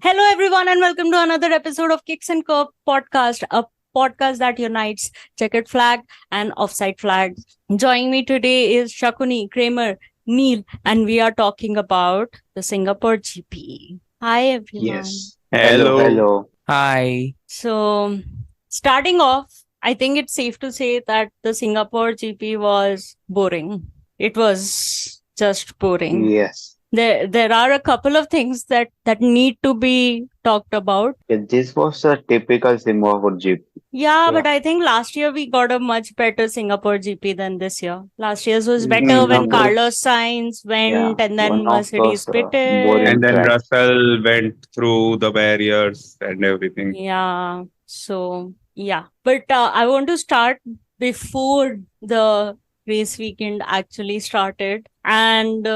Hello, everyone, and welcome to another episode of Kicks and Curb podcast, a podcast that unites Checkered flag and Offside flag. Joining me today is Shakuni, Kramer, Neil, and we are talking about the Singapore GP. Hi, everyone. Yes. Hello. Hello. Hi. So, starting off, I think it's safe to say that the Singapore GP was boring. It was just boring. Yes. There are a couple of things that need to be talked about. This was a typical Singapore Jeep. Yeah, Yeah. but I think last year we got a much better Singapore GP than this year. Last year's was better Mm, when of Carlos Sainz went and then one of Mercedes those pitted. boring And then tracks. Russell went through the barriers and everything. Yeah. So, yeah. But I want to start before the race weekend actually started and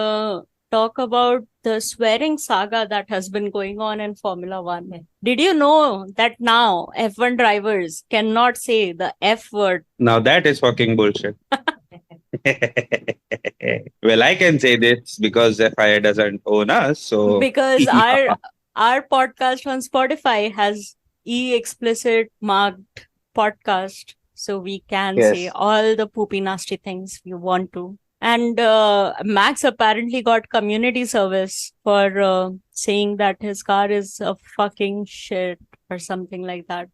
talk about the swearing saga that has been going on in Formula One. Did you know that now F1 drivers cannot say the F word? Now that is fucking bullshit. Well, I can say this because FIA doesn't own us. So Because our podcast on Spotify has explicit marked podcast, so we can say Yes. all the poopy nasty things we want to. And Max apparently got community service for saying that his car is a fucking shit or something like that.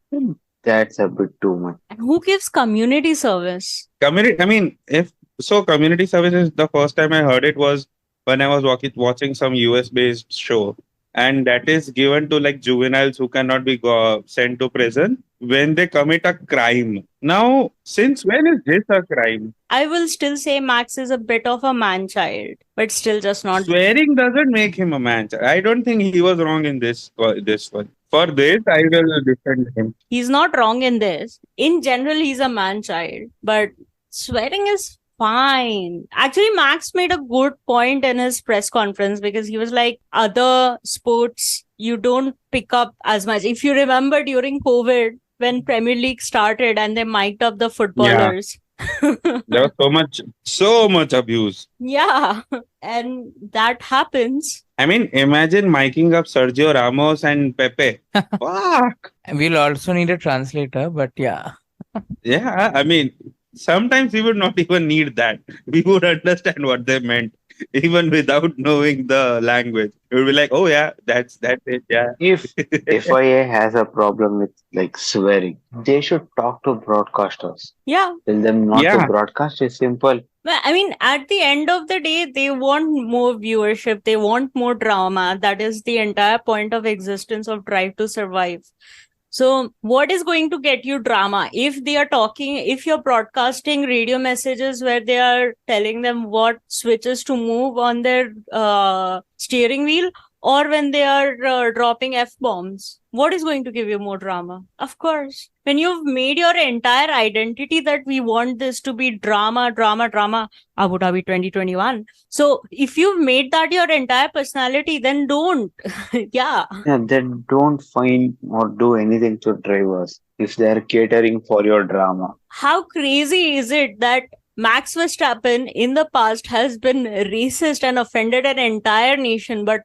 That's a bit too much. And who gives community service? community. I mean, if so, community services. The first time I heard it was when I was watching some US based show, and that is given to like juveniles who cannot be sent to prison when they commit a crime. Now, since when is this a crime? I will still say Max is a bit of a man child, but still just not. Swearing doesn't make him a man. I don't think he was wrong in this one. For this, I will defend him. He's not wrong in this. In general, he's a man child, but swearing is fine. Actually, Max made a good point in his press conference because he was like, other sports, you don't pick up as much. If you remember during COVID, when Premier League started and they mic'd up the footballers. There was so much abuse. Yeah, and that happens. I mean, imagine miking up Sergio Ramos and Pepe. Fuck. We'll also need a translator, but yeah. Yeah, I mean, sometimes we would not even need that. We would understand what they meant, even without knowing the language. We would be like, oh yeah, that's it. Yeah. If FIA has a problem with like swearing, they should talk to broadcasters. Yeah. Tell them not Yeah. to broadcast. It's simple. Well, I mean, at the end of the day, they want more viewership. They want more drama. That is the entire point of existence of Drive to Survive. So what is going to get you drama? If they are talking, if you're broadcasting radio messages where they are telling them what switches to move on their steering wheel, or when they are dropping F-bombs, what is going to give you more drama? Of course. When you've made your entire identity that we want this to be drama, Abu Dhabi 2021. So if you've made that your entire personality, then don't. Yeah. Yeah, then don't find or do anything to drivers if they're catering for your drama. How crazy is it that Max Verstappen in the past has been racist and offended an entire nation, but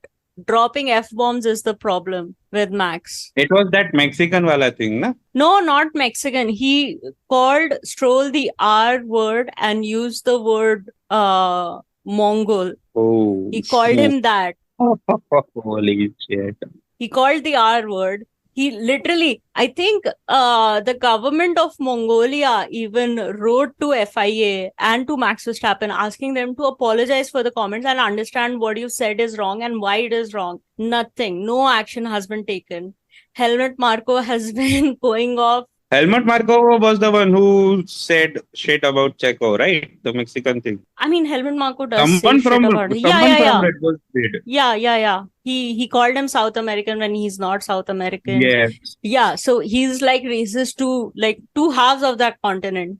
dropping F-bombs is the problem with Max. It was that Mexican wala thing, na? No, not Mexican. He called Stroll the R word and used the word Mongol. Oh. He called him that. Holy shit. He called the R word. He literally, I think the government of Mongolia even wrote to FIA and to Max Verstappen asking them to apologize for the comments and understand what you said is wrong and why it is wrong. Nothing. No action has been taken. Helmut Marko has been going off. Helmut Marko was the one who said shit about Checo, right? The Mexican thing. I mean, Helmut Marko does Someone say from shit about it. someone Yeah. from Red Bull did. Yeah. He called him South American when he's not South American. Yes. Yeah, so he's like racist to like two halves of that continent.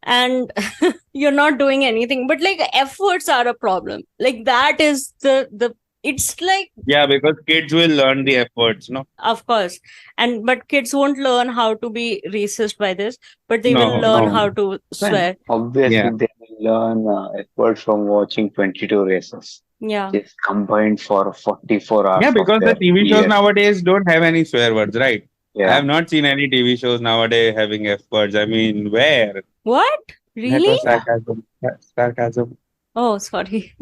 And you're not doing anything. But like efforts are a problem. Like that is the it's like, Yeah, because kids will learn the efforts, no? of course. But kids won't learn how to be racist by this, but they will No, learn no. how to swear. Obviously, Yeah. they will learn efforts from watching 22 races. Yeah. just combined for 44 hours Yeah, of because the their TV shows year. nowadays don't have any swear words, right? I Yeah. have not seen any TV shows nowadays having F words. I mean, where? What? That Really? was Yeah. sarcasm. Sarcasm. Oh, sorry.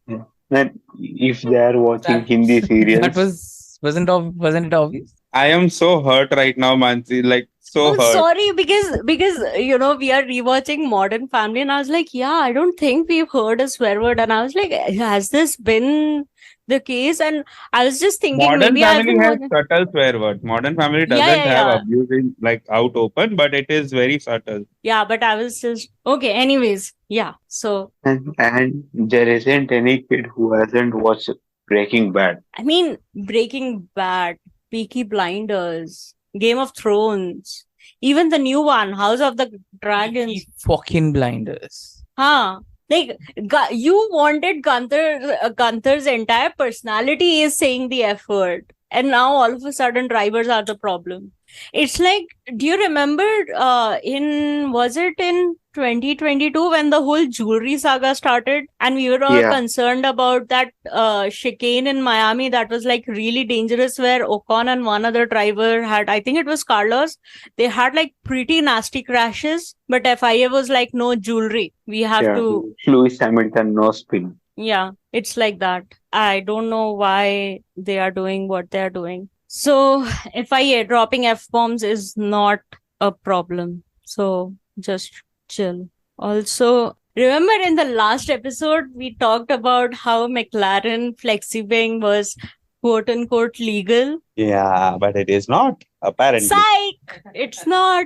Yeah. And if they are watching That Hindi that serials, wasn't it obvious? I am so hurt right now, Mansi. Like, so Oh, hurt. sorry, because we are rewatching Modern Family, and I was like, yeah, I don't think we've heard a swear word, and I was like, has this been the case? And I was just thinking, Modern maybe I've Family been has watching. subtle swear words. Modern Family Yeah, doesn't yeah, have yeah, abusing like out open, but it is very subtle. yeah. But I was just okay. Anyways, yeah. So and there isn't any kid who hasn't watched Breaking Bad. I mean, Breaking Bad, Peaky Blinders, Game of Thrones, even the new one, House of the Dragons. Peaky fucking blinders. Huh. Like you wanted Gunther's entire personality is saying the F word, and now all of a sudden drivers are the problem. It's like, do you remember was it in 2022 when the whole jewelry saga started and we were all Yeah. concerned about that chicane in Miami that was like really dangerous where Ocon and one other driver had, I think it was Carlos, they had like pretty nasty crashes, but FIA was like, no jewelry. We have Yeah. to. Lewis Hamilton, no spin. Yeah, it's like that. I don't know why they are doing what they are doing. So, FIA dropping F bombs is not a problem. So, just chill. Also, remember in the last episode, we talked about how McLaren flexi-wing was quote unquote legal. Yeah, but it is not, apparently. Psych! It's not.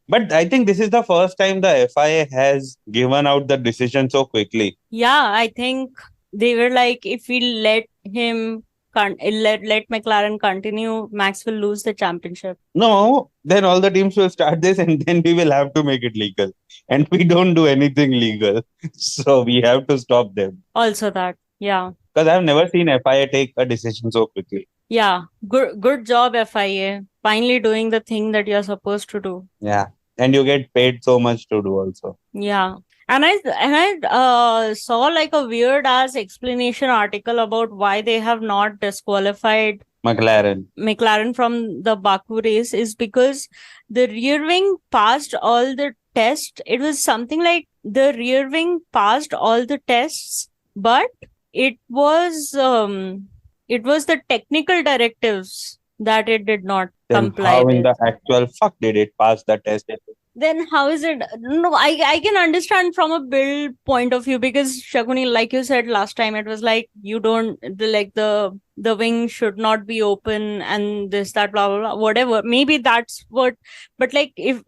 But I think this is the first time the FIA has given out the decision so quickly. Yeah, I think they were like, if we let him let McLaren continue, Max will lose the championship. No, then all the teams will start this and then we will have to make it legal. And we don't do anything legal. So we have to stop them. Also that, yeah. Because I've never seen FIA take a decision so quickly. Yeah, good job, FIA. Finally doing the thing that you're supposed to do. Yeah. And you get paid so much to do also. Yeah. And I saw like a weird ass explanation article about why they have not disqualified McLaren from the Baku race is because the rear wing passed all the tests. It was something like the rear wing passed all the tests, but it was the technical directives that it did not Then comply how in with. the actual fuck did it pass the test? Then how is it? No, I can understand from a build point of view because Shaguni, like you said last time, it was like you don't the wing should not be open and this, that, blah, blah, blah, whatever. Maybe that's what, but like if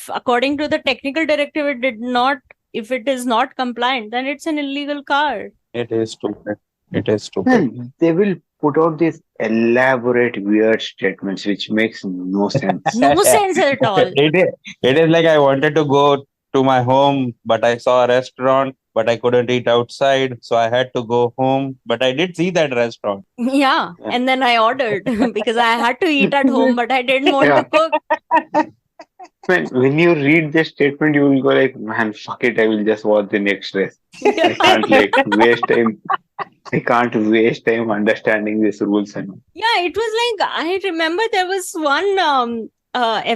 according to the technical directive, it did not, if it is not compliant, then it's an illegal car. It is stupid. It is stupid. Man, they will put out these elaborate, weird statements which makes no sense. No sense at all. It is like I wanted to go to my home, but I saw a restaurant, but I couldn't eat outside, so I had to go home. But I did see that restaurant. Yeah, and then I ordered because I had to eat at home, but I didn't want to cook. Man, when you read this statement, you will go like, man, fuck it, I will just watch the next race. I can't like waste time. I can't waste time understanding these rules and Yeah, it was like, I remember there was one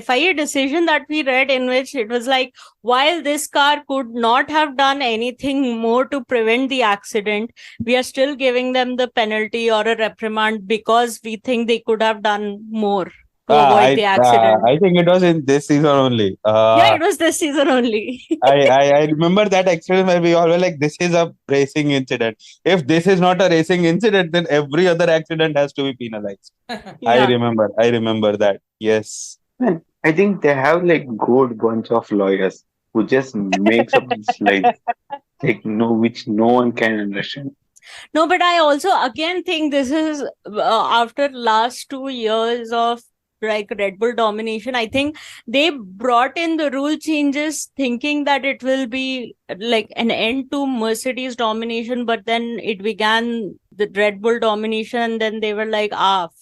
FIA decision that we read in which it was like, while this car could not have done anything more to prevent the accident, we are still giving them the penalty or a reprimand because we think they could have done more to avoid the accident. I think it was in this season only. Yeah, it was this season only. I remember that accident where we all were like, this is a racing incident. If this is not a racing incident, then every other accident has to be penalized. Yeah. I remember that. Yes. man, I think they have like good bunch of lawyers who just makes up this like which no one can understand. No, but I also again think this is after last 2 years of like Red Bull domination. I think they brought in the rule changes thinking that it will be like an end to Mercedes domination, but then it began the Red Bull domination and then they were like,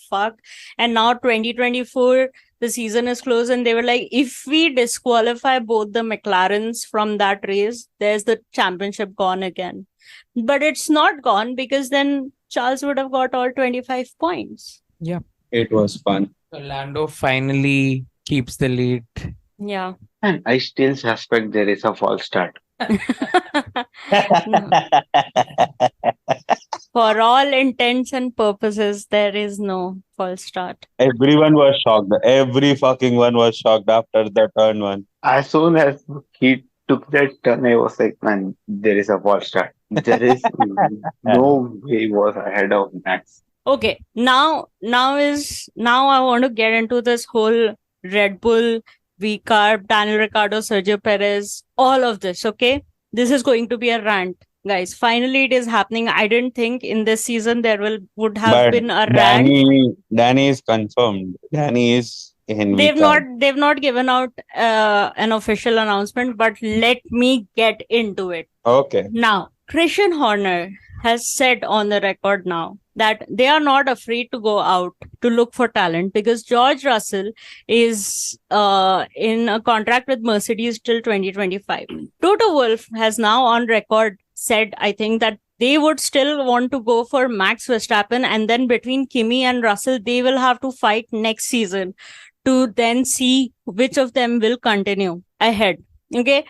fuck. And now 2024, the season is closed and they were like, if we disqualify both the McLarens from that race, there's the championship gone again. But it's not gone because then Charles would have got all 25 points. It was fun. Lando finally keeps the lead. Yeah. And I still suspect there is a false start. For all intents and purposes, there is no false start. Everyone was shocked. Every fucking one was shocked after the turn one. As soon as he took that turn, I was like, man, there is a false start. There is no way he was ahead of Max. Okay, now I want to get into this whole Red Bull, VCarb, Daniel Ricciardo, Sergio Perez, all of this. Okay, this is going to be a rant, guys. Finally, it is happening. I didn't think in this season there would have But been a rant. Danny is confirmed. Danny is in They've VCarb. not given out an official announcement, but let me get into it. Okay. Now, Christian Horner has said on the record now that they are not afraid to go out to look for talent because George Russell is in a contract with Mercedes till 2025. Toto Wolff has now on record said, I think, that they would still want to go for Max Verstappen, and then between Kimi and Russell, they will have to fight next season to then see which of them will continue ahead. Okay.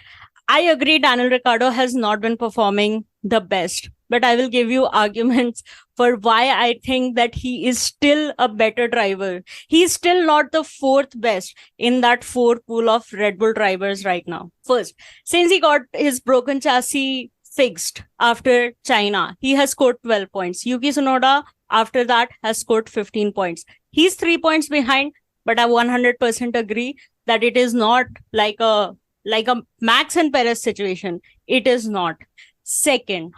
I agree Daniel Ricciardo has not been performing the best, but I will give you arguments for why I think that he is still a better driver. He's still not the fourth best in that four pool of Red Bull drivers right now. First, since he got his broken chassis fixed after China, he has scored 12 points. Yuki Tsunoda, after that, has scored 15 points. He's 3 points behind, but I 100% agree that it is not like a Max and Perez situation. It is not. Second,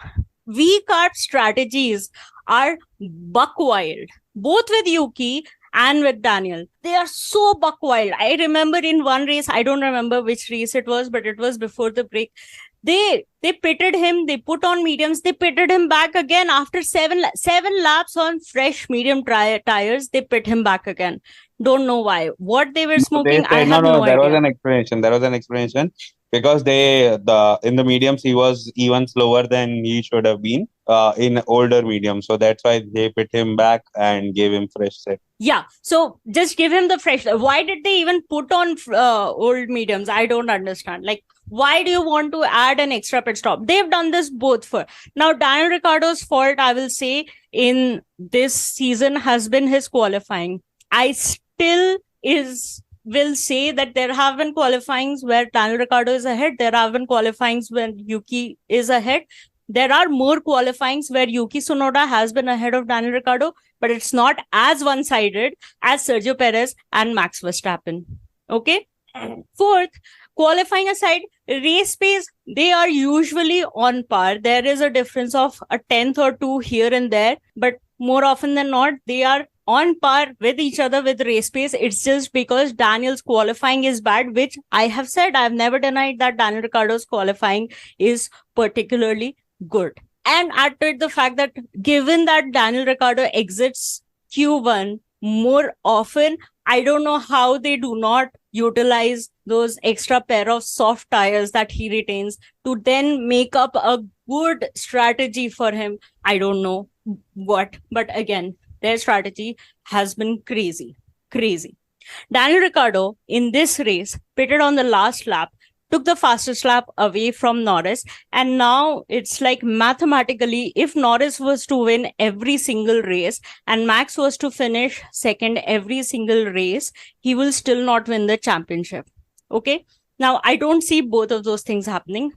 VCarb strategies are buck wild, both with Yuki and with Daniel. They are so buck wild. I remember in one race, I don't remember which race it was, but it was before the break. They pitted him, they put on mediums, they pitted him back again after seven laps on fresh medium tires. They pit him back again. Don't know why. What they were smoking, I have no there idea. was an explanation. There was an explanation because in the mediums he was even slower than he should have been in older mediums. So that's why they put him back and gave him fresh set. Yeah, so just give him the fresh. Why did they even put on old mediums? I don't understand. Like, why do you want to add an extra pit stop? They've done this both for. Now, Daniel Ricciardo's fault, I will say, in this season has been his qualifying. I still will say that there have been qualifyings where Daniel Ricciardo is ahead. There have been qualifyings when Yuki is ahead. There are more qualifyings where Yuki Tsunoda has been ahead of Daniel Ricciardo, but it's not as one-sided as Sergio Perez and Max Verstappen. Okay? Fourth, qualifying aside, race pace, they are usually on par. There is a difference of a tenth or two here and there, but more often than not, they are on par with each other with race pace. It's just because Daniel's qualifying is bad, which I have said. I've never denied that Daniel Ricciardo's qualifying is particularly good. And added the fact that given that Daniel Ricciardo exits Q1 more often, I don't know how they do not utilize those extra pair of soft tires that he retains to then make up a good strategy for him. I don't know what, but again, their strategy has been crazy. Daniel Ricciardo in this race pitted on the last lap, took the fastest lap away from Norris, and now it's like mathematically, if Norris was to win every single race and Max was to finish second every single race, he will still not win the championship. Okay, now I don't see both of those things happening,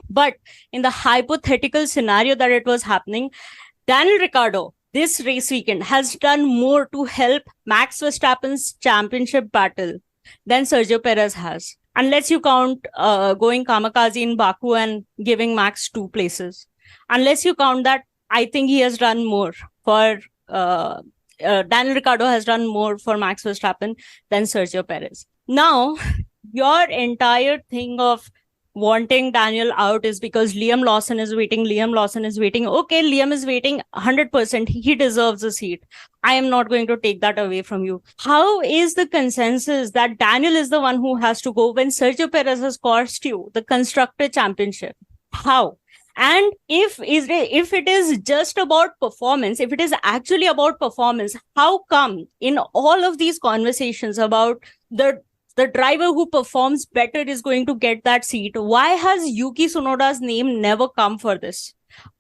but in the hypothetical scenario that it was happening, Daniel Ricciardo this race weekend has done more to help Max Verstappen's championship battle than Sergio Perez has. Unless you count going kamikaze in Baku and giving Max 2 places. Unless you count that, I think he has done more for Daniel Ricciardo has done more for Max Verstappen than Sergio Perez. Now, your entire thing of wanting Daniel out is because Liam Lawson is waiting. Okay, Liam is waiting 100%. He deserves a seat. I am not going to take that away from you. How is the consensus that Daniel is the one who has to go when Sergio Perez has cost you the Constructor Championship? How? And if it is just about performance, if it is actually about performance, how come in all of these conversations about the driver who performs better is going to get that seat, why has Yuki Tsunoda's name never come for this?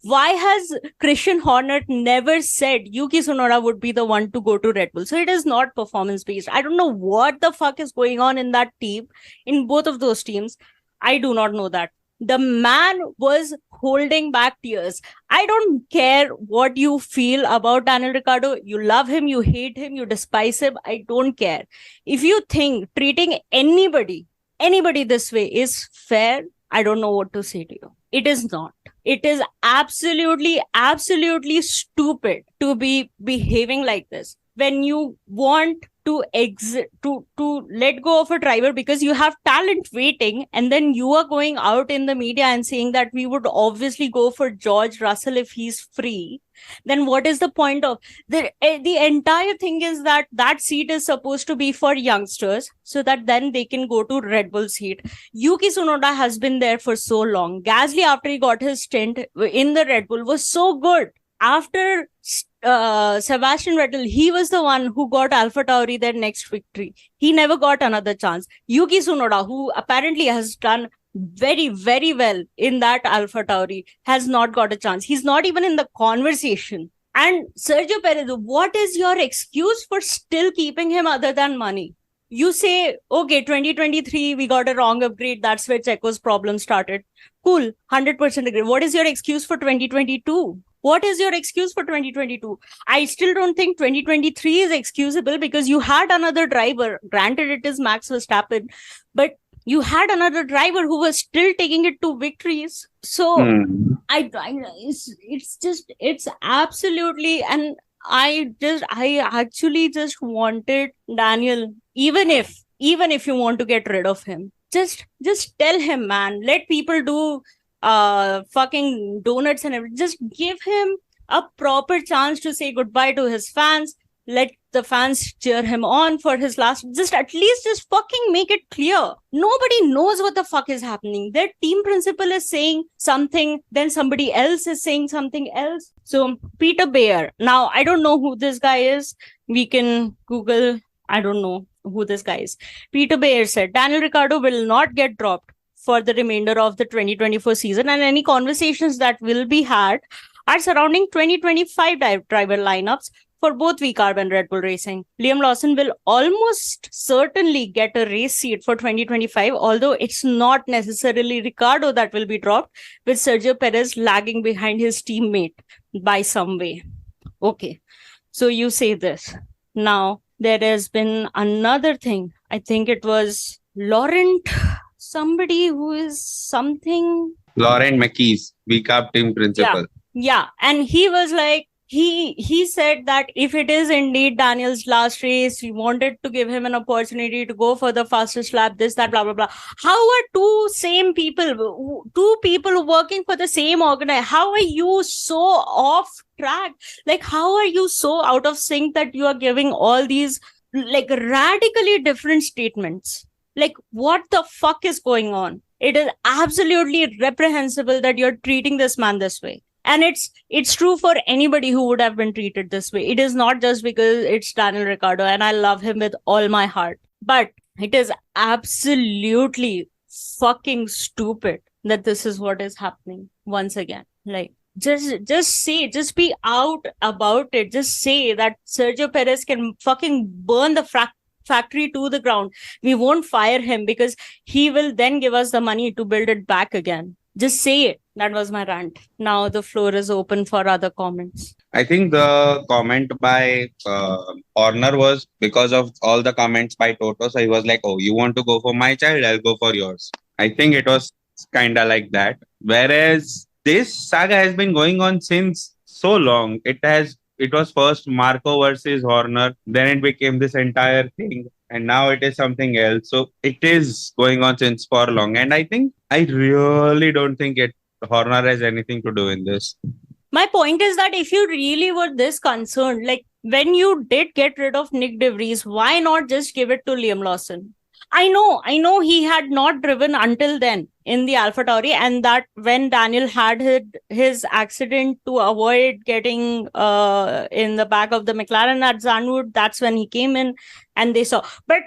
Why has Christian Horner never said Yuki Tsunoda would be the one to go to Red Bull? So it is not performance based. I don't know what the fuck is going on in that team, in both of those teams. I do not know that. The man was holding back tears. I don't care what you feel about Daniel Ricciardo. You love him, you hate him, you despise him. I don't care. If you think treating anybody this way is fair, I don't know what to say to you. It is not. It is absolutely stupid to be behaving like this. When you want to let go of a driver because you have talent waiting, and then you are going out in the media and saying that we would obviously go for George Russell if he's free, then what is the point of the entire thing? Is that seat is supposed to be for youngsters so that then they can go to Red Bull seat. Yuki Tsunoda has been there for so long. Gasly, after he got his stint in the Red Bull, was so good. After Sebastian Vettel, he was the one who got AlphaTauri their next victory. He never got another chance. Yuki Tsunoda, who apparently has done very, very well in that AlphaTauri, has not got a chance. He's not even in the conversation. And Sergio Perez, what is your excuse for still keeping him other than money? You say, okay, 2023, we got a wrong upgrade. That's where Checo's problem started. Cool, 100% agree. What is your excuse for 2022? What is your excuse for 2022? I still don't think 2023 is excusable because you had another driver. Granted, it is Max Verstappen, but you had another driver who was still taking it to victories. So it's absolutely, and I actually just wanted Daniel, even if you want to get rid of him, just tell him, man, let people do fucking donuts and everything. Just give him a proper chance to say goodbye to his fans. Let the fans cheer him on for his last. Just fucking make it clear. Nobody knows what the fuck is happening. Their team principal is saying something, then somebody else is saying something else. So Peter Bayer. Now I don't know who this guy is. We can Google. I don't know who this guy is. Peter Bayer said Daniel Ricciardo will not get dropped for the remainder of the 2024 season, and any conversations that will be had are surrounding 2025 driver lineups for both VCarb and Red Bull Racing. Liam Lawson will almost certainly get a race seat for 2025, although it's not necessarily Ricciardo that will be dropped, with Sergio Perez lagging behind his teammate by some way. Okay, so you say this. Now, there has been another thing. I think it was Laurent, somebody who is something... Laurent McKees, VCarb team principal. Yeah, and he was like, he said that if it is indeed Daniel's last race, we wanted to give him an opportunity to go for the fastest lap, this, that, blah, blah, blah. How are two people working for the same organization? How are you so off track? Like, how are you so out of sync that you are giving all these like radically different statements? Like, what the fuck is going on? It is absolutely reprehensible that you're treating this man this way. And it's true for anybody who would have been treated this way. It is not just because it's Daniel Ricciardo, and I love him with all my heart. But it is absolutely fucking stupid that this is what is happening once again. Like, just be out about it. Just say that Sergio Perez can fucking burn the factory to the ground. We won't fire him because he will then give us the money to build it back again. Just say it. That was my rant. Now the floor is open for other comments. I think the comment by Horner was because of all the comments by Toto. So he was like, oh, you want to go for my child? I'll go for yours. I think it was kind of like that. Whereas this saga has been going on since so long. It was first Marco versus Horner. Then it became this entire thing. And now it is something else. So it is going on since for long. And I really don't think Horner has anything to do in this. My point is that if you really were this concerned, like when you did get rid of Nick De Vries, why not just give it to Liam Lawson? I know he had not driven until then in the AlphaTauri, and that when Daniel had his accident to avoid getting in the back of the McLaren at Zandvoort, that's when he came in and they saw. But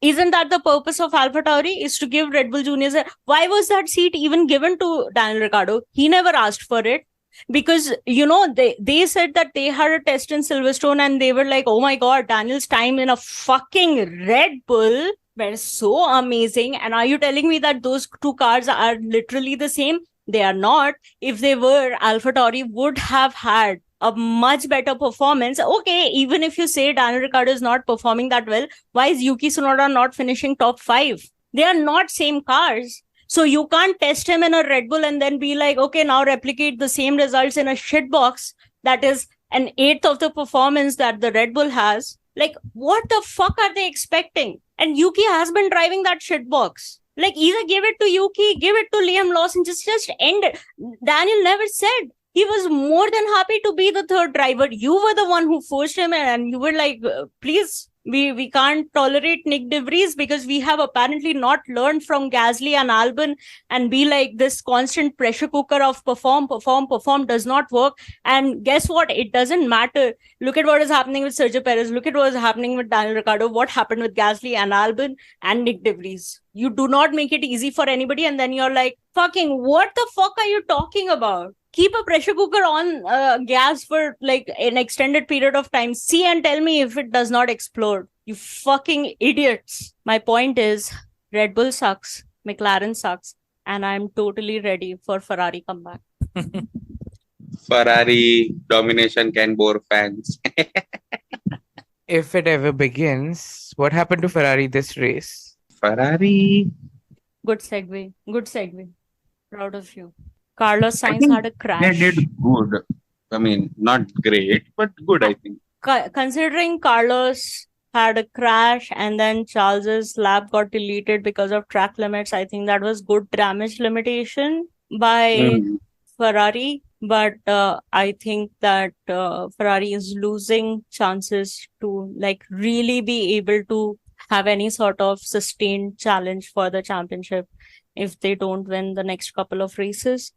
isn't that the purpose of AlphaTauri, is to give Red Bull Juniors why was that seat even given to Daniel Ricciardo? He never asked for it. Because they said that they had a test in Silverstone and they were like, oh my god, Daniel's time in a fucking Red Bull were so amazing. And are you telling me that those two cars are literally the same? They are not. If they were, AlphaTauri would have had a much better performance. Okay, even if you say Daniel Ricciardo is not performing that well, why is Yuki Tsunoda not finishing top 5? They are not same cars. So you can't test him in a Red Bull and then be like, okay, now replicate the same results in a shit box that is an eighth of the performance that the Red Bull has. Like, what the fuck are they expecting? And Yuki has been driving that shit box. Like, either give it to Yuki, give it to Liam Lawson, just end it. Daniel never said. He was more than happy to be the third driver. You were the one who forced him, and you were like, please, we can't tolerate Nick De Vries because we have apparently not learned from Gasly and Albon, and be like, this constant pressure cooker of perform does not work. And guess what? It doesn't matter. Look at what is happening with Sergio Perez. Look at what is happening with Daniel Ricciardo. What happened with Gasly and Albon and Nick De Vries? You do not make it easy for anybody, and then you're like, fucking, what the fuck are you talking about? Keep a pressure cooker on gas for like an extended period of time. See and tell me if it does not explode. You fucking idiots. My point is, Red Bull sucks, McLaren sucks, and I'm totally ready for Ferrari comeback. Ferrari domination can bore fans. If it ever begins, what happened to Ferrari this race? Ferrari. Good segue. Good segue. Proud of you. Carlos Sainz think had a crash. They did good. I mean, not great, but good, I think. Considering Carlos had a crash and then Charles's lap got deleted because of track limits, I think that was good damage limitation by Ferrari. But I think that Ferrari is losing chances to like really be able to have any sort of sustained challenge for the championship if they don't win the next couple of races.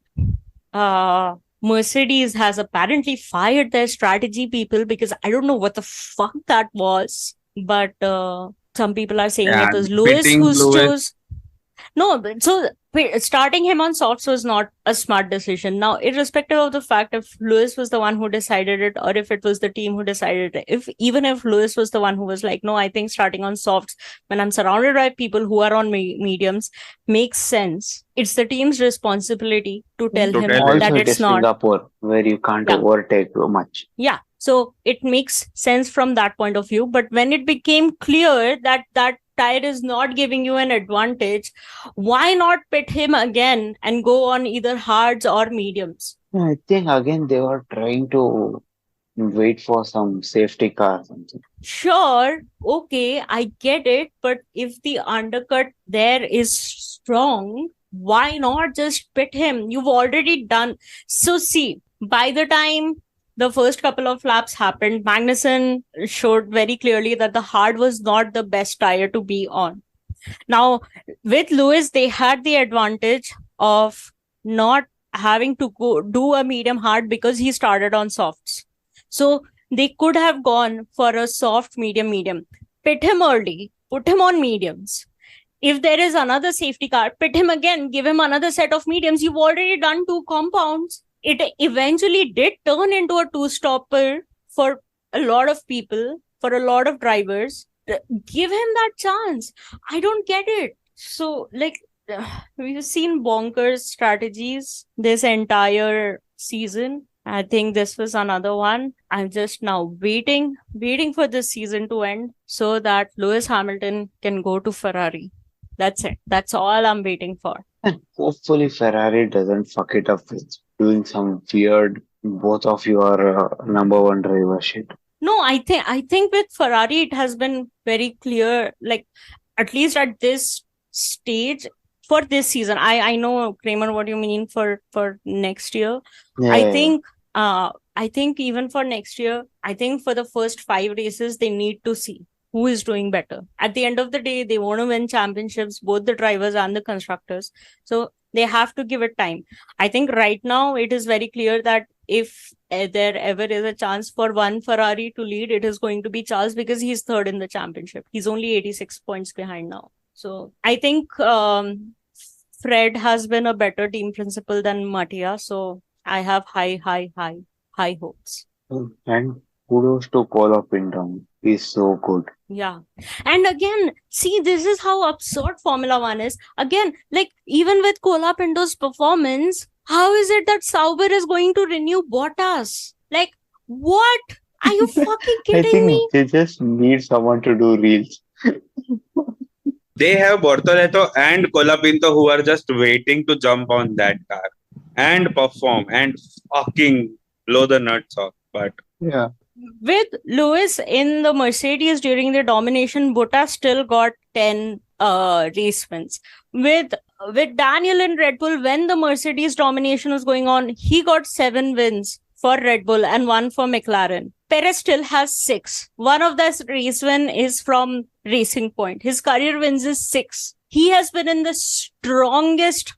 Mercedes has apparently fired their strategy people because I don't know what the fuck that was, but some people are saying it was Lewis who's chose. No, so starting him on softs was not a smart decision. Now, irrespective of the fact if Lewis was the one who decided it or if it was the team who decided it, even if Lewis was the one who was like, no, I think starting on softs when I'm surrounded by people who are on mediums makes sense. It's the team's responsibility to tell him that it's not. Singapore, where you can't overtake too much. Yeah. So it makes sense from that point of view. But when it became clear that that tire is not giving you an advantage, why not pit him again and go on either hards or mediums? I think again they were trying to wait for some safety car or something. Sure, okay, I get it. But if the undercut there is strong, why not just pit him? You've already done. So see, by the time the first couple of laps happened, Magnussen showed very clearly that the hard was not the best tire to be on. Now, with Lewis, they had the advantage of not having to go do a medium hard because he started on softs. So they could have gone for a soft medium. Pit him early, put him on mediums. If there is another safety car, pit him again, give him another set of mediums. You've already done 2 compounds. It eventually did turn into a 2-stopper for a lot of people, for a lot of drivers. Give him that chance. I don't get it. So, like, we've seen bonkers strategies this entire season. I think this was another one. I'm just now waiting for this season to end so that Lewis Hamilton can go to Ferrari. That's it. That's all I'm waiting for. And hopefully Ferrari doesn't fuck it up with doing some weird, both of you are number one driver shit. No, I think with Ferrari, it has been very clear, like, at least at this stage for this season. I know, Kramer, what you mean for next year. Yeah, I think even for next year, I think for the first 5 races, they need to see. who is doing better. At the end of the day, they want to win championships, both the drivers and the constructors. So they have to give it time. I think right now it is very clear that if there ever is a chance for one Ferrari to lead, it is going to be Charles, because he's third in the championship. He's only 86 points behind now. So I think Fred has been a better team principal than Mattia. So I have high hopes. And kudos to Colapinto. He's so good. Yeah. And again, see, this is how absurd Formula One is. Again, like, even with Colapinto's performance, how is it that Sauber is going to renew Bottas? Like, what? Are you fucking I kidding think me? they just need someone to do reels. They have Bortoleto and Colapinto who are just waiting to jump on that car and perform and fucking blow the nuts off. But Yeah. With Lewis in the Mercedes during the domination, Bottas still got 10 race wins. With Daniel in Red Bull, when the Mercedes domination was going on, he got 7 wins for Red Bull and 1 for McLaren. Perez still has 6. One of the race win is from Racing Point. His career wins is 6. He has been in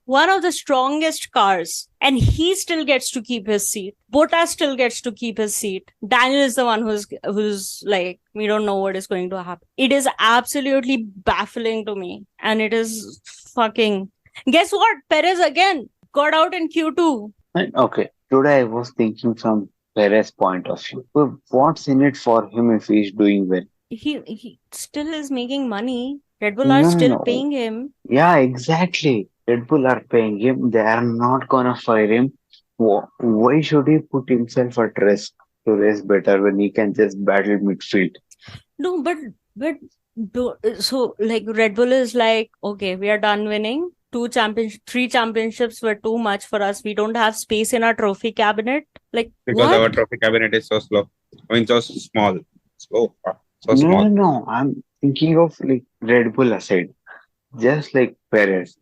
one of the strongest cars, and he still gets to keep his seat. Bottas still gets to keep his seat. Daniel is the one who's like, we don't know what is going to happen. It is absolutely baffling to me, and it is fucking. Guess what? Perez again got out in Q2. Okay, today I was thinking from Perez's point of view. Well, what's in it for him if he's doing well? He still is making money. Red Bull are No, still no. paying him. Yeah, exactly. Red Bull are paying him. They are not gonna fire him. Why should he put himself at risk to race better when he can just battle midfield? No, but so like Red Bull is like, okay, we are done winning. 3 championships were too much for us. We don't have space in our trophy cabinet. Like, because what? our trophy cabinet is so slow. I mean, so small. So No, small. no. I'm thinking of like Red Bull aside, just like Perez.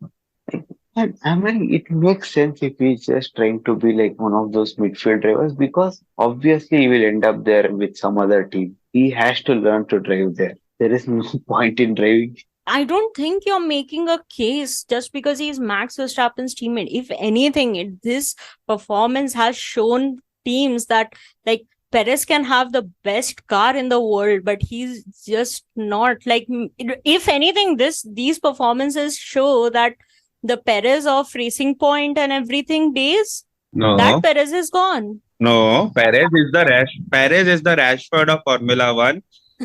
And I mean, it makes sense if he's just trying to be like one of those midfield drivers, because obviously he will end up there with some other team. He has to learn to drive there. There is no point in driving. I don't think you're making a case just because he's Max Verstappen's teammate. If anything, this performance has shown teams that like Perez can have the best car in the world, but he's just not. Like, if anything, these performances show that the Perez of Racing Point and everything days, No, that Perez is gone. no. Perez is the Rashford of Formula One.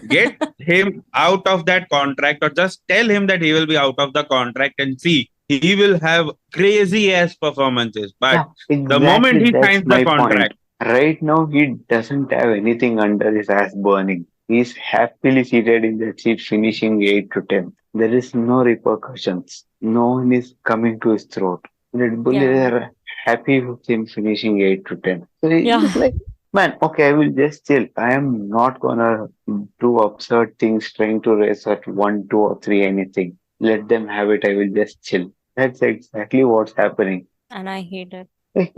Get him out of that contract, or just tell him that he will be out of the contract, and see, he will have crazy ass performances. But Yeah, the moment he that's signs my the point. contract, Right now, he doesn't have anything under his ass burning. He's happily seated in that seat, finishing 8 to 10. There is no repercussions. No one is coming to his throat. Red Bull Yeah. is happy with him finishing 8 to 10. So he's Yeah. like, man, okay, I will just chill. I am not gonna do absurd things trying to race at 1, 2, or 3, anything. Let them have it. I will just chill. That's exactly what's happening. And I hate it.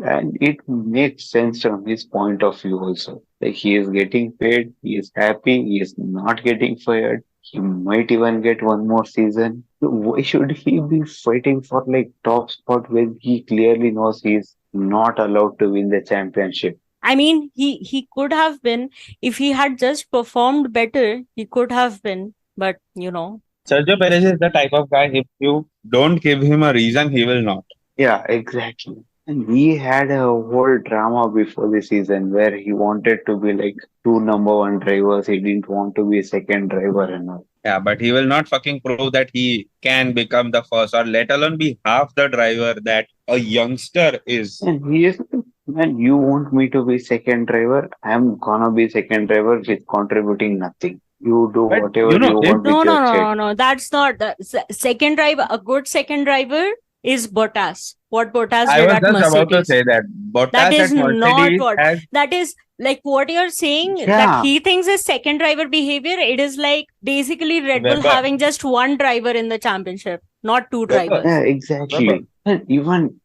And it makes sense from his point of view also. Like, he is getting paid, he is happy, he is not getting fired. He might even get one more season. So why should he be fighting for like top spot when he clearly knows he is not allowed to win the championship? I mean, he could have been, if he had just performed better, he could have been. But Sergio Perez is the type of guy, if you don't give him a reason, he will not. Yeah, exactly. And he had a whole drama before the season where he wanted to be like 2 number 1 drivers. He didn't want to be a second driver and all. Yeah, but he will not fucking prove that he can become the first, or let alone be half the driver that a youngster is. And he is, man, you want me to be second driver? I'm gonna be second driver with contributing nothing. You do But, whatever you know, you if- want with no, your kid. no. That's not the second driver. A good second driver is Bottas. What Bottas I did was at just about to Mercedes. say that Bottas That is at not Mercedes what. has That is like what you're saying, that Yeah. he thinks is second driver behavior. It is like basically Red Bull Weber. having just one driver in the championship, not 2 Weber. drivers. Yeah, exactly. And even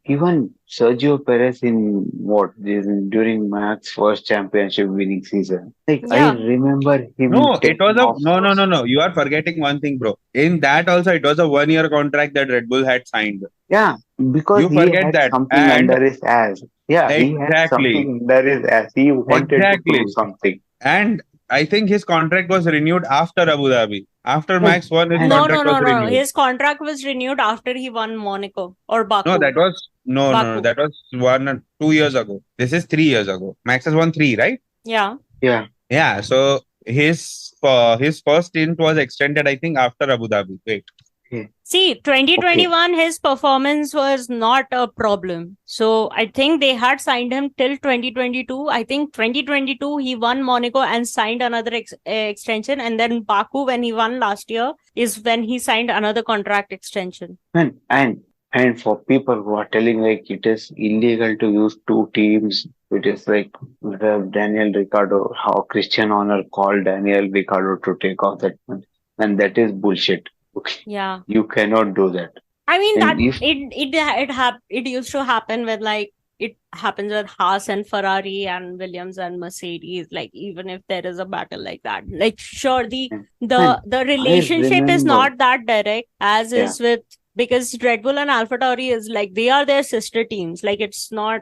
even Sergio Perez in during Max first championship winning season. Like I Yeah. remember him No, it was taking a off no. You are forgetting one thing, bro. In that also, it was a 1 year contract that Red Bull had signed. Yeah, because You he forget had that. something And under his ass. Yeah, he had exactly, something under his ass. He wanted to exactly. prove something. And I think his contract was renewed after Abu Dhabi. After And, Max won, his and No, no, contract was no, no. renewed. His contract was renewed after he won Monaco or No, Baku. that was no. Baku. That was 2 years ago. This is 3 years ago. Max has won three, right? Yeah. yeah, Yeah. So his first stint was extended, I think, after Abu Dhabi. Wait. yeah, See, okay. 2021, his performance was not a problem. So I think they had signed him till 2022. I think 2022, he won Monaco and signed another extension. And then Baku, when he won last year, is when he signed another contract extension. And for people who are telling like it is illegal to use two teams, it is like the Daniel Ricciardo, how Christian Horner called Daniel Ricciardo to take off that one, and that is bullshit. Okay, Yeah. you cannot do that. I mean, And that if it used to happen with like, it happens with Haas and Ferrari and Williams and Mercedes. Like, even if there is a battle like that, like, sure, man, the I relationship is remember, not that direct as yeah, is with, because Red Bull and AlphaTauri is like, they are their sister teams. Like, it's not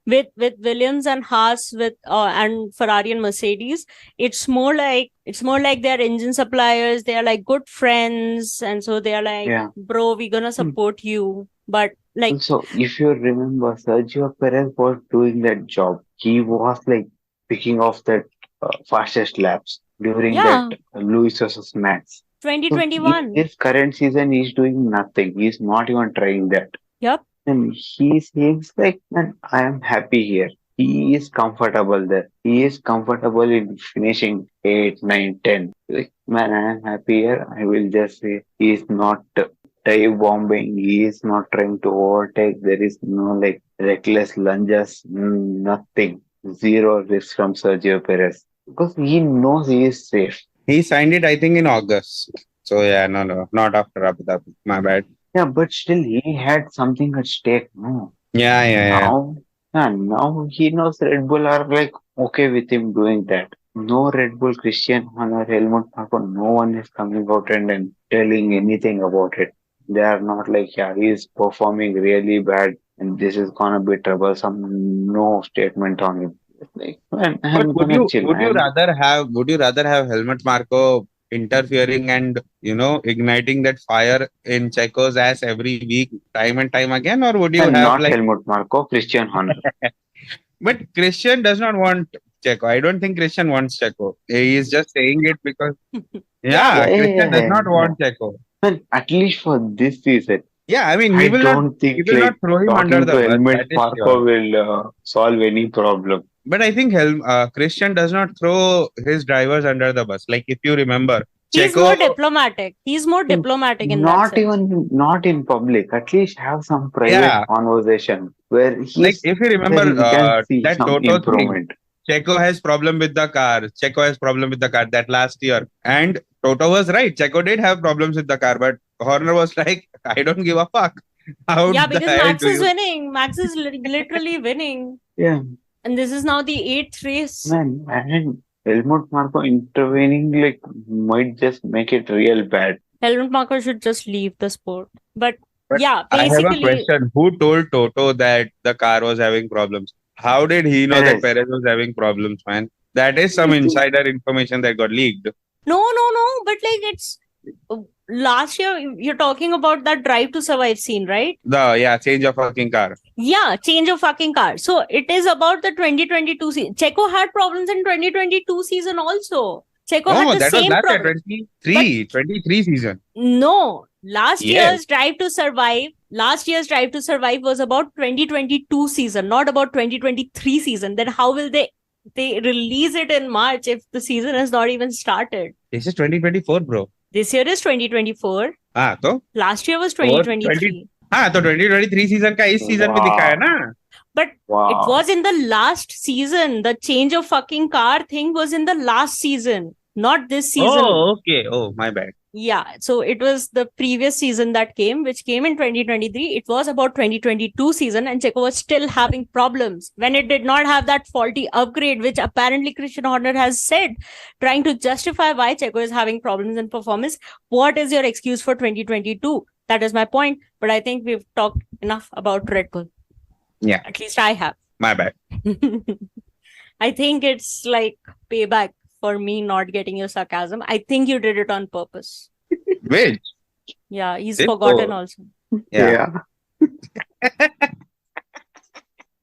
with Williams and Haas, with and Ferrari and Mercedes. It's more like they're engine suppliers. They are like good friends, and so they are like, yeah. bro, we're gonna support you. But like, Also, if you remember, Sergio Perez was doing that job. He was like picking off that fastest laps during that yeah, Lewis versus Max. So in 2021. this current season, he's doing nothing. He's not even trying that. Yep. And he's like, man, I am happy here. He is comfortable there. He is comfortable in finishing 8, 9, 10. Like, man, I am happy here. I will just say he is not dive bombing. He is not trying to overtake. There is no like reckless lunges, nothing. Zero risk from Sergio Perez. Because he knows he is safe. He signed it, I think, in August. So yeah, no, not after Abu Dhabi. My bad. Yeah, but still he had something at stake. No. Yeah. Now, yeah, now he knows Red Bull are like okay with him doing that. No Red Bull, Christian Horner, Helmut Marko, no one is coming out and telling anything about it. They are not like, yeah, he is performing really bad and this is gonna be troublesome. No statement on him. It's like, man, But I'm gonna chill. would you rather have Helmut Marko interfering and igniting that fire in Checo's ass every week, time and time again, or would you And have not like? Helmut Marko, Christian Horner. But Christian does not want Checo. I don't think Christian wants Checo. He is just saying it because Yeah. yeah, Christian does not Yeah. want Checo. Well, at least for this season. Yeah, I mean I he will don't he think will not like throw him under talking the to bus. Helmut That is Marko sure. will solve any problem. But I think Christian does not throw his drivers under the bus. Like if you remember, He's Checo. more diplomatic. He's more And diplomatic in that sense. not in public. At least have some private Yeah, conversation where like if you remember we can see that some Toto thing, improvement. Checo has problem with the car. Checo has problem with the car that last year, and Toto was right. Checo did have problems with the car, but Horner was like, I don't give a fuck. How Yeah, the because hell Max do is you? winning. Max is literally winning. Yeah, And this is now the 8th race. man. And Helmut Marko intervening like might just make it real bad. Helmut Marko should just leave the sport. But But yeah, I have a basically, question. Who told Toto that the car was having problems? How did he know that Perez. Perez was having problems, man? That is some insider information that got leaked. no. But like, it's last year, you're talking about that Drive to Survive scene, right? Change of fucking car. Yeah, change of fucking car. So it is about the 2022 season. Checo had problems in 2022 season also. Checo had Oh, the that was same last year, problem. 23 season. No, last Yes. year's Drive to Survive. Last year's Drive to Survive was about 2022 season, not about 2023 season. Then how will they release it in March if the season has not even started? This is 2024, bro. This year is 2024. तो Last year was और 2023. तो 2023 season का इस season में दिखाया ना. But Wow. it was in the last season. The change of fucking car thing was in the last season. Not this season. Oh, okay. Oh, my bad. Yeah, so it was the previous season that came, which came in 2023. It was about 2022 season, and Checo was still having problems when it did not have that faulty upgrade, which apparently Christian Horner has said, trying to justify why Checo is having problems in performance. What is your excuse for 2022? That is my point. But I think we've talked enough about Red Bull. Yeah. At least I have. My bad. I think it's like payback for me not getting your sarcasm. I think you did it on purpose. Which? Yeah, he's It's forgotten so- also. Yeah.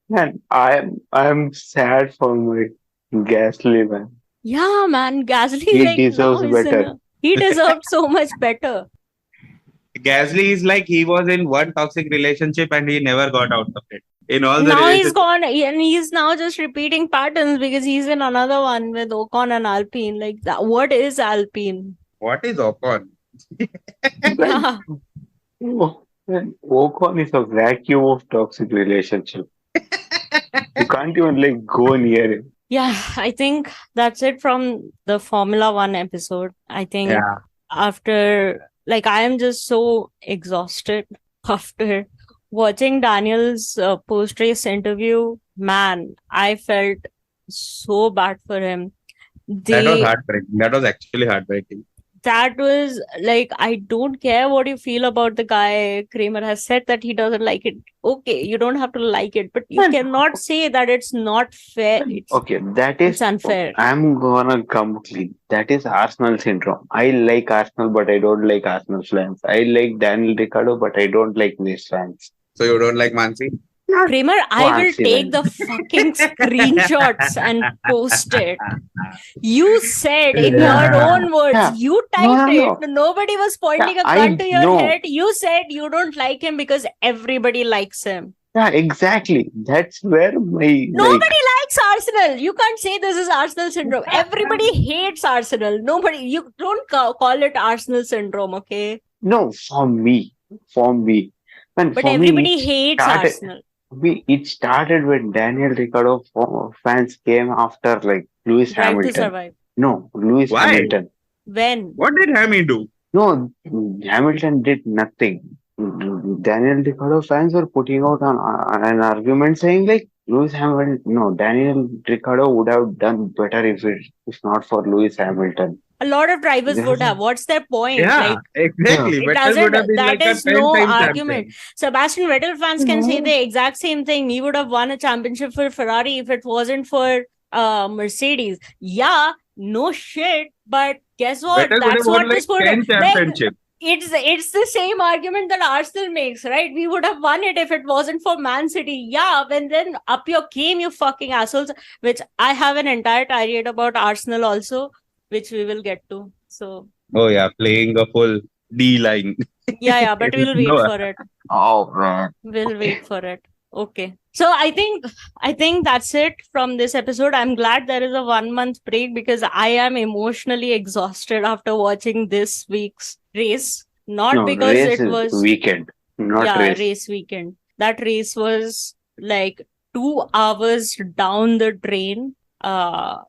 Man, I'm sad for my Gasly, man. Yeah, man, Gasly He like deserves now is in better. he deserved so much better. Gasly is like he was in one toxic relationship and he never got out of it. In all the Now he's relationships. gone and he's now just repeating patterns because he's in another one with Ocon and Alpine. Like that, what is Alpine? What is Ocon? Yeah. Oh, man, Ocon is a vacuum of toxic relationship. You can't even like go near him. Yeah, I think that's it from the Formula One episode. I think Yeah. after like I am just so exhausted after watching Daniel's post-race interview. Man, I felt so bad for him. That was heartbreaking. That was actually heartbreaking. That was like, I don't care what you feel about the guy. Kramer has said that he doesn't like it. Okay, you don't have to like it, but you Man, cannot say that it's not fair. Okay, that is It's unfair. I'm gonna come clean. That is Arsenal syndrome. I like Arsenal, but I don't like Arsenal fans. I like Daniel Ricciardo, but I don't like West fans. So you don't like Mansi? Kramer, I will Fancy, take man. the fucking screenshots and post it. You said in your own words, Yeah. you typed No. it. Nobody was pointing Yeah, a gun to your know. head. You said you don't like him because everybody likes him. Yeah, exactly. That's where my Nobody likes Arsenal. You can't say this is Arsenal syndrome. Everybody hates Arsenal. Nobody, you don't call it Arsenal syndrome, okay? no, for me. And But for everybody me, hates started- Arsenal. it started when Daniel Ricciardo fans came after like Lewis Drive to Hamilton. survive. No, Lewis Why? Hamilton. When? What did Hammy do? No, Hamilton did nothing. Daniel Ricciardo fans were putting out an argument saying like Daniel Ricciardo would have done better if not for Lewis Hamilton. A lot of drivers would Yeah. have. What's their point? Yeah, Like, exactly. it Vettel would have doesn't, been that like a is no 10-time argument. champion. Sebastian Vettel fans can say No. the exact same thing. He would have won a championship for Ferrari if it wasn't for Mercedes. Yeah, no shit. But guess what? Vettel would That's have won what like the sport. 10 Like, championships. it's the same argument that Arsenal makes, right? We would have won it if it wasn't for Man City. Yeah, when then up your game, you fucking assholes. Which I have an entire tirade about Arsenal also, which we will get to. So Oh yeah, playing a full D line. yeah, but we'll wait No. for it. Oh man. We'll wait for it. Okay. So I think that's it from this episode. I'm glad there is a 1 month break because I am emotionally exhausted after watching this week's race. Not No, because race it is was weekend, not race. weekend. That race was like 2 hours down the drain. I'm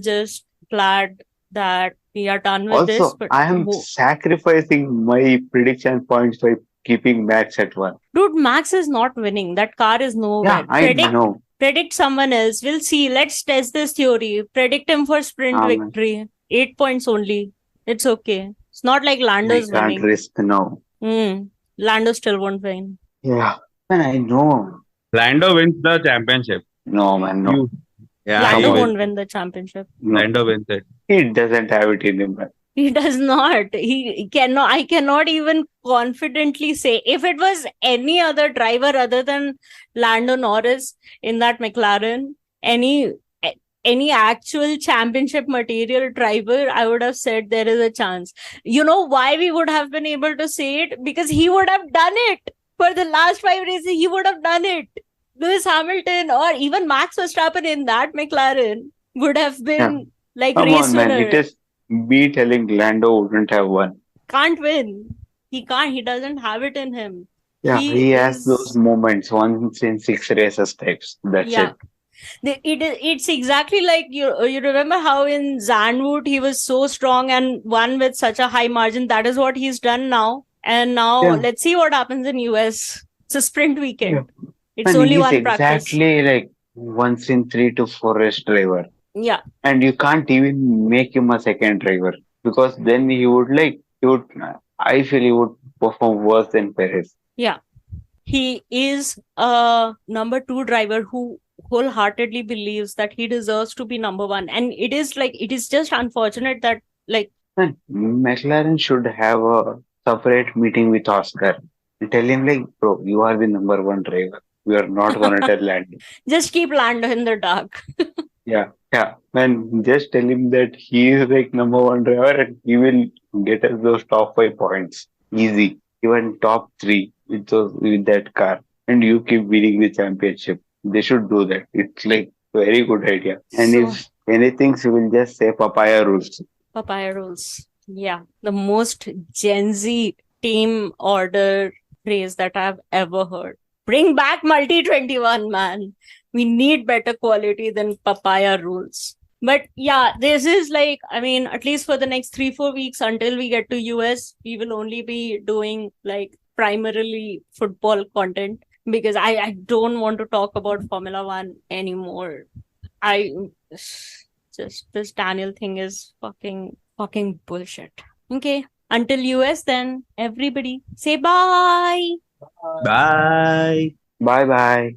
just glad that we are done with this. Also, But I am sacrificing my prediction points by keeping Max at 1. dude, Max is not winning. That car is nowhere. Yeah, I know. Predict someone else. We'll see. Let's test this theory. Predict him for sprint Amen. victory. 8 points only. It's okay. It's not like I Lando's can't winning. risk now. Lando still won't win. Yeah, man, I know. Lando wins the championship. No, man, no. Yeah, Lando come on. won't win the championship. No. Lando wins it. He doesn't have it in him, man. He does not. He cannot. I cannot even confidently say if it was any other driver other than Lando Norris in that McLaren, any actual championship material driver, I would have said there is a chance. You know why we would have been able to say it? Because he would have done it for the last 5 races. He would have done it. Lewis Hamilton or even Max Verstappen in that McLaren would have been like Come race on, man. winner. It is me telling Lando wouldn't have won. Can't win. He can't. He doesn't have it in him. Yeah, He he has is- those moments once in 6 races types. That's Yeah. it. It's exactly like you remember how in Zandvoort he was so strong and won with such a high margin. That is what he's done now. And now Yeah. let's see what happens in US. It's a sprint Yeah. weekend. It's And only he's one practice. exactly like once in 3 to 4 race driver. Yeah. And you can't even make him a second driver because then he would, I feel he would perform worse than Perez. Yeah. He is a number 2 driver who wholeheartedly believes that he deserves to be number 1. And it is just unfortunate that like And McLaren should have a separate meeting with Oscar and tell him like, bro, you are the number 1 driver. We are not gonna tell Lando. just keep Lando in the dark. Yeah, yeah. And just tell him that he is like number 1 driver and he will get us those top 5 points. Easy. Even top 3 with that car. And you keep winning the championship. They should do that. It's like very good idea. And So if anything, she will just say papaya rules. papaya rules. Yeah. The most Gen Z team order phrase that I've ever heard. Bring back multi 21, man. We need better quality than papaya rules. But yeah, this is like, I mean, at least for the next 3-4 weeks until we get to US, we will only be doing like primarily football content because I don't want to talk about Formula One anymore. I just this Daniel thing is fucking bullshit. Okay. Until US, then everybody say bye. Bye. Bye bye.